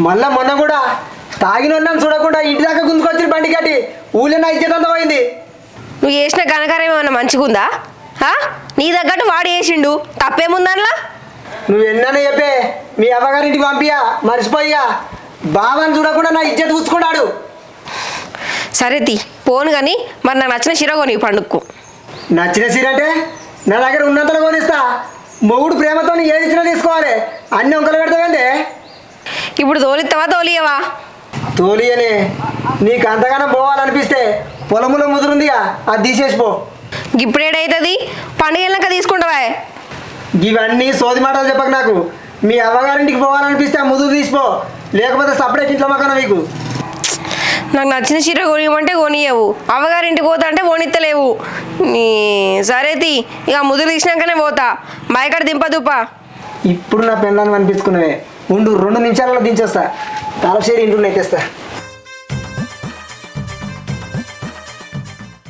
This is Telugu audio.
మళ్ళా మొన్న కూడా తాగినోళ్ళని చూడకుండా ఇంటి దాకా గుంజుకొచ్చి బండి కట్టి ఊళ్ళో నా ఇచ్చేటంత పోయింది. నువ్వు చేసిన ఘనకార్యం ఏమన్నా మంచిగుందా? నీ తగ్గట్టు వాడు చేసిండు, తప్పేముందనలా? నువ్వు ఎన్ననే చెప్పే మీ అవ్వగారింటికి పంపియా మర్చిపోయ్యా. బావని చూడకుండా నా ఇజ్జత్ పుచ్చుకున్నాడు. సరే తీ పోను కానీ మరి నాకు నచ్చిన చీర కొని పండుగకు. నచ్చిన చీర అంటే నా దగ్గర ఉన్నంతలో కొనిస్తా. మొగుడు ప్రేమతో ఏది ఇచ్చినా తీసుకోవాలి. అన్ని ఒంకలు పెడతావంటే ఇప్పుడు తోలిస్తావా తోలియవా? తోలియనే. నీకు అంతగానం పోవాలనిపిస్తే పొలములో ముదురుందిగా అది తీసేసిపో. ఇప్పుడేడవుతుంది? పండుగలక తీసుకుంటావా? ఇవన్నీ సోది మాటలు చెప్పక నాకు. మీ అవ్వగారింటికి పోవాలనిపిస్తే ఆ ముదురు తీసిపో, లేకపోతే సపరేట్ ఇంట్లో మక్కన మీకు. నాకు నచ్చిన చీర కొనియమంటే కొనియవు, అవ్వగారింటికి పోతా అంటే పోనిత్తలేవు. సరే తీ ఇక ముదురు తీసినాకనే పోతా. బాయికాడ దింపదుపా. ఇప్పుడు నా పెళ్ళాన్ని అనిపించుకున్నావే. ఉండు 2 నిమిషాలలో దించేస్తా. తలసేరి ఇంట్లో నెక్కేస్తా.